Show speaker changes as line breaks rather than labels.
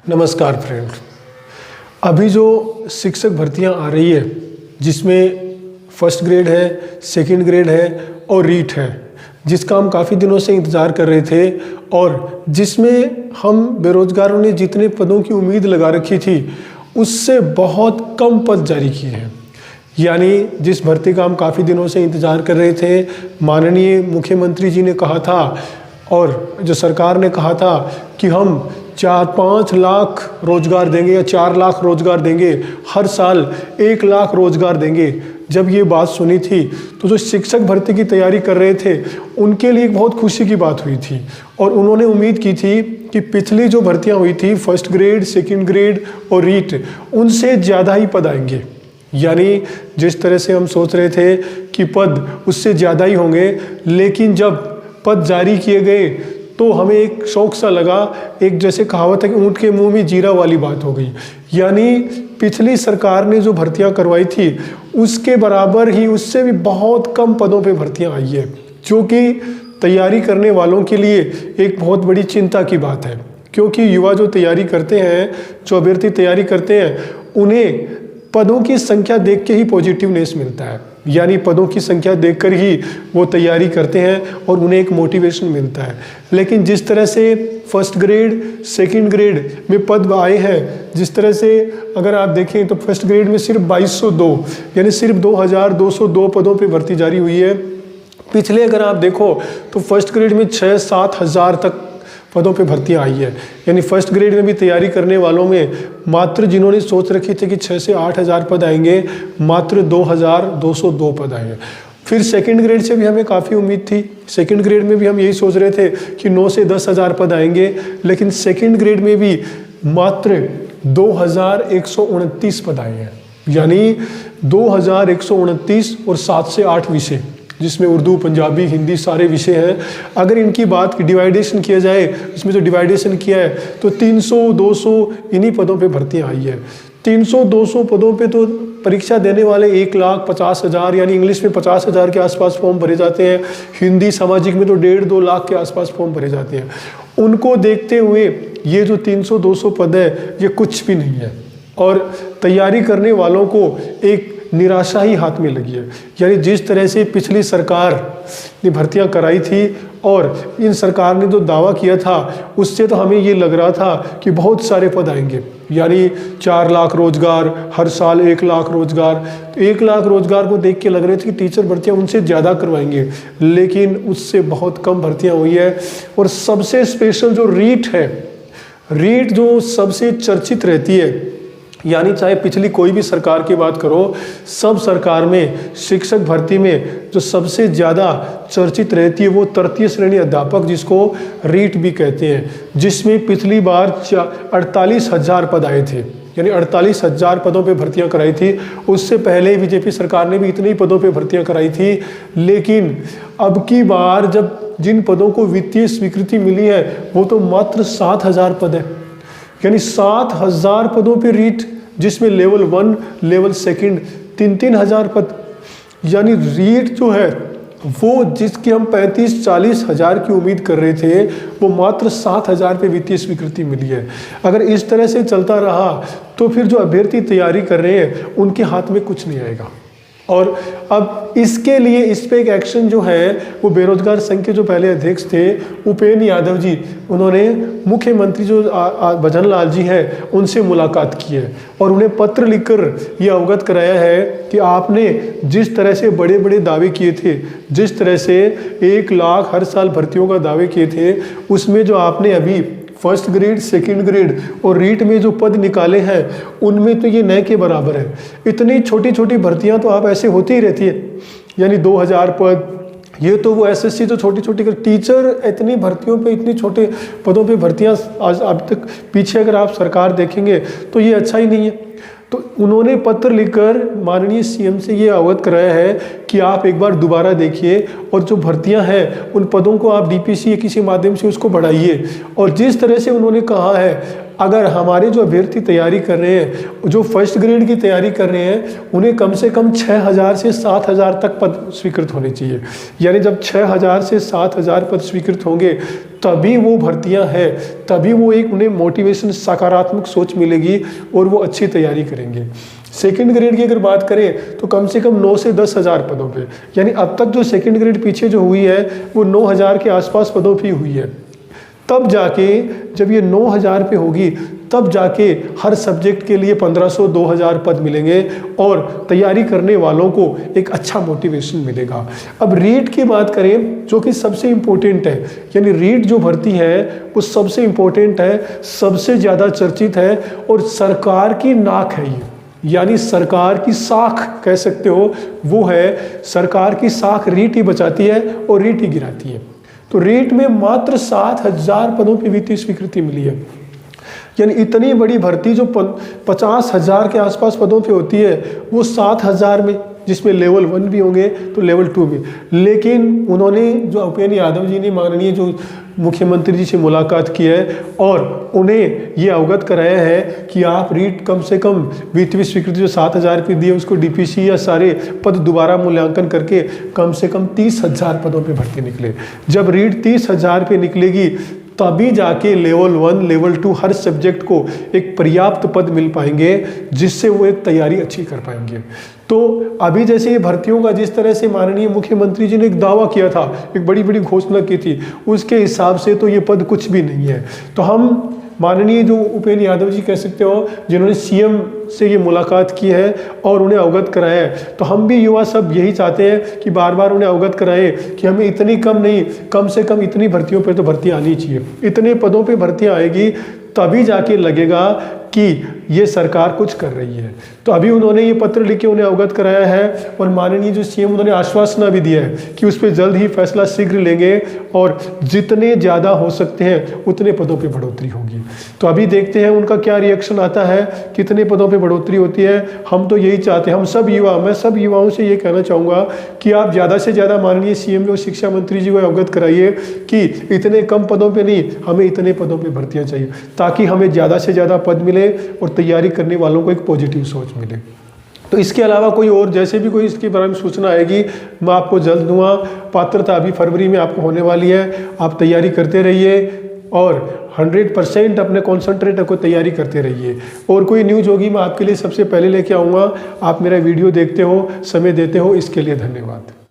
नमस्कार फ्रेंड। अभी जो शिक्षक भर्तियां आ रही है जिसमें फर्स्ट ग्रेड है, सेकंड ग्रेड है और रीट है, जिसका हम काफ़ी दिनों से इंतज़ार कर रहे थे और जिसमें हम बेरोजगारों ने जितने पदों की उम्मीद लगा रखी थी उससे बहुत कम पद जारी किए हैं। यानी जिस भर्ती का हम काफ़ी दिनों से इंतज़ार कर रहे थे, माननीय मुख्यमंत्री जी ने कहा था और जो सरकार ने कहा था कि हम 4-5 लाख रोजगार देंगे या 4 लाख रोजगार देंगे, हर साल 1 लाख रोजगार देंगे। जब ये बात सुनी थी तो जो शिक्षक भर्ती की तैयारी कर रहे थे उनके लिए एक बहुत खुशी की बात हुई थी और उन्होंने उम्मीद की थी कि पिछली जो भर्तियां हुई थी फर्स्ट ग्रेड, सेकंड ग्रेड और रीट, उनसे ज़्यादा ही पद आएंगे। यानी जिस तरह से हम सोच रहे थे कि पद उससे ज़्यादा ही होंगे, लेकिन जब पद जारी किए गए तो हमें एक शौक सा लगा, एक जैसे कहावत है कि ऊँट के मुंह में जीरा वाली बात हो गई। यानी पिछली सरकार ने जो भर्तियां करवाई थी उसके बराबर ही, उससे भी बहुत कम पदों पे भर्तियां आई है, जो कि तैयारी करने वालों के लिए एक बहुत बड़ी चिंता की बात है। क्योंकि युवा जो तैयारी करते हैं, जो अभ्यर्थी तैयारी करते हैं, उन्हें पदों की संख्या देख के ही पॉजिटिवनेस मिलता है। यानी पदों की संख्या देखकर ही वो तैयारी करते हैं और उन्हें एक मोटिवेशन मिलता है। लेकिन जिस तरह से फर्स्ट ग्रेड, सेकंड ग्रेड में पद आए हैं, जिस तरह से अगर आप देखें तो फर्स्ट ग्रेड में सिर्फ 2202 यानी सिर्फ 2202 पदों पे भर्ती जारी हुई है। पिछले अगर आप देखो तो फर्स्ट ग्रेड में 6-7 हज़ार तक पदों पे भर्तियां आई है। यानी फर्स्ट ग्रेड में भी तैयारी करने वालों में मात्र जिन्होंने सोच रखी थी कि 6 से 8 हज़ार पद आएंगे, मात्र 2202 पद आए हैं। फिर सेकंड ग्रेड से भी हमें काफ़ी उम्मीद थी। सेकंड ग्रेड में भी हम यही सोच रहे थे कि 9 से 10 हज़ार पद आएंगे, लेकिन सेकंड ग्रेड में भी मात्र 2129 पद आए हैं। यानी 2129 और 7 से 8 विषय, जिसमें उर्दू, पंजाबी, हिंदी सारे विषय हैं। अगर इनकी बात की डिवाइडेशन किया जाए, इसमें जो डिवाइडेशन किया है तो 300-200 इन्हीं पदों पे भर्तियां आई है। 300-200 पदों पे तो परीक्षा देने वाले 1,50,000 यानी इंग्लिश में 50,000 के आसपास फॉर्म भरे जाते हैं, हिंदी सामाजिक में तो 1.5-2 लाख के आसपास फॉर्म भरे जाते हैं। उनको देखते हुए ये जो 300-200 पद है ये कुछ भी नहीं है और तैयारी करने वालों को एक निराशा ही हाथ में लगी है। यानी जिस तरह से पिछली सरकार ने भर्तियां कराई थी और इन सरकार ने जो दावा किया था उससे तो हमें ये लग रहा था कि बहुत सारे पद आएंगे, यानी 4 लाख रोजगार, हर साल 1 लाख रोजगार। तो 1 लाख रोजगार को देख के लग रहे थे कि टीचर भर्तियां उनसे ज़्यादा करवाएंगे, लेकिन उससे बहुत कम भर्तियां हुई है। और सबसे स्पेशल जो रीट है, रीट जो सबसे चर्चित रहती है, यानी चाहे पिछली कोई भी सरकार की बात करो, सब सरकार में शिक्षक भर्ती में जो सबसे ज़्यादा चर्चित रहती है वो तृतीय श्रेणी अध्यापक, जिसको रीट भी कहते हैं, जिसमें पिछली बार 48,000 पद आए थे। यानी 48,000 पदों पे भर्तियां कराई थी। उससे पहले बीजेपी सरकार ने भी इतने ही पदों पे भर्तियां कराई थी, लेकिन अब की बार जब जिन पदों को वित्तीय स्वीकृति मिली है वो तो मात्र 7,000 पद है। यानी 7,000 पदों पे रीट, जिसमें लेवल 1, लेवल सेकंड 3-3 हज़ार पद। यानी रीट जो है वो जिसकी हम 35-40 हज़ार की उम्मीद कर रहे थे वो मात्र 7,000 पे वित्तीय स्वीकृति मिली है। अगर इस तरह से चलता रहा तो फिर जो अभ्यर्थी तैयारी कर रहे हैं उनके हाथ में कुछ नहीं आएगा। और अब इसके लिए इस पे एक एक्शन जो है वो बेरोजगार संघ के जो पहले अध्यक्ष थे उपेंद्र यादव जी, उन्होंने मुख्यमंत्री जो भजन लाल जी हैं उनसे मुलाकात की है और उन्हें पत्र लिखकर ये अवगत कराया है कि आपने जिस तरह से बड़े बड़े दावे किए थे, जिस तरह से 1 लाख हर साल भर्तियों का दावे किए थे, उसमें जो आपने अभी फर्स्ट ग्रेड, सेकंड ग्रेड और रीट में जो पद निकाले हैं उनमें तो ये नए के बराबर है। इतनी छोटी छोटी भर्तियां तो आप ऐसे होती ही रहती है, यानी 2,000 पद। ये तो वो एसएससी जो छोटी छोटी टीचर, इतनी भर्तियों पे, इतनी छोटे पदों पे भर्तियां आज अब तक पीछे अगर आप सरकार देखेंगे तो ये अच्छा ही नहीं है। तो उन्होंने पत्र लिखकर माननीय सीएम से ये अवगत कराया है कि आप एक बार दोबारा देखिए और जो भर्तियां हैं उन पदों को आप डीपीसी या किसी माध्यम से उसको बढ़ाइए। और जिस तरह से उन्होंने कहा है, अगर हमारे जो अभ्यर्थी तैयारी कर रहे हैं, जो फर्स्ट ग्रेड की तैयारी कर रहे हैं, उन्हें कम से कम 6,000 से 7,000 तक पद स्वीकृत होने चाहिए। यानी जब 6,000 से 7,000 पद स्वीकृत होंगे तभी वो भर्तियां हैं, तभी वो एक उन्हें मोटिवेशन, सकारात्मक सोच मिलेगी और वो अच्छी तैयारी करेंगे। सेकंड ग्रेड की अगर बात करें तो कम से कम 9 से 10 हज़ार पदों पे, यानी अब तक जो सेकंड ग्रेड पीछे जो हुई है वो 9 हज़ार के आसपास पदों पे हुई है। तब जाके जब ये 9 हज़ार पे होगी तब जाके हर सब्जेक्ट के लिए 1500 2000 पद मिलेंगे और तैयारी करने वालों को एक अच्छा मोटिवेशन मिलेगा। अब रीट की बात करें जो कि सबसे इम्पोर्टेंट है, यानी रीट जो भर्ती है वो सबसे इम्पोर्टेंट है, सबसे ज़्यादा चर्चित है और सरकार की नाक है ये, यानी सरकार की साख कह सकते हो, वो है सरकार की साख रीट ही बचाती है और रीट ही गिराती है। तो रीट में मात्र 7000 पदों पर वित्तीय स्वीकृति मिली है, यानी इतनी बड़ी भर्ती जो 50,000 के आसपास पदों पे होती है वो 7,000 में, जिसमें लेवल 1 भी होंगे तो लेवल 2 भी। लेकिन उन्होंने जो उपेंद्र यादव जी ने माननीय जो मुख्यमंत्री जी से मुलाकात की है और उन्हें ये अवगत कराया है कि आप रीट कम से कम वित्तीय स्वीकृति जो 7,000 पे दी है उसको डीपीसी या सारे पद दोबारा मूल्यांकन करके कम से कम 30,000 पदों पे भर्ती निकले। जब रीट 30,000 पे निकलेगी तभी जाके लेवल 1 लेवल 2 हर सब्जेक्ट को एक पर्याप्त पद मिल पाएंगे जिससे वो एक तैयारी अच्छी कर पाएंगे। तो अभी जैसे ये भर्तियों का जिस तरह से माननीय मुख्यमंत्री जी ने एक दावा किया था, एक बड़ी बड़ी घोषणा की थी, उसके हिसाब से तो ये पद कुछ भी नहीं है। तो हम माननीय जो उपेंद्र यादव जी कह सकते हो जिन्होंने सीएम से ये मुलाकात की है और उन्हें अवगत कराया है, तो हम भी युवा सब यही चाहते हैं कि बार बार उन्हें अवगत कराएं कि हमें इतनी कम नहीं, कम से कम इतनी भर्तियों पे तो भर्ती आनी चाहिए, इतने पदों पे भर्तियां आएगी तभी जाके लगेगा कि ये सरकार कुछ कर रही है। तो अभी उन्होंने ये पत्र लिख के उन्हें अवगत कराया है और माननीय जो सीएम उन्होंने आश्वासन भी दिया है कि उस पर जल्द ही फैसला शीघ्र लेंगे और जितने ज़्यादा हो सकते हैं उतने पदों पे बढ़ोतरी होगी। तो अभी देखते हैं उनका क्या रिएक्शन आता है, कितने पदों पे बढ़ोतरी होती है। हम तो यही चाहते हैं, हम सब युवा, मैं सब युवाओं से ये कहना चाहूँगा कि आप ज़्यादा से ज़्यादा माननीय सीएम और शिक्षा मंत्री जी को अवगत कराइए कि इतने कम पदों पर नहीं, हमें इतने पदों पर भर्तियाँ चाहिए ताकि हमें ज़्यादा से ज़्यादा पद मिले और तैयारी करने वालों को एक पॉजिटिव सोच मिले। तो इसके अलावा कोई और जैसे भी कोई इसके बारे में सूचना आएगी मैं आपको जल्द दूंगा। पात्रता अभी फरवरी में आपको होने वाली है, आप तैयारी करते रहिए और 100% अपने कॉन्सेंट्रेट को तैयारी करते रहिए। और कोई न्यूज़ होगी मैं आपके लिए सबसे पहले लेके आऊँगा। आप मेरा वीडियो देखते हो, समय देते हो, इसके लिए धन्यवाद।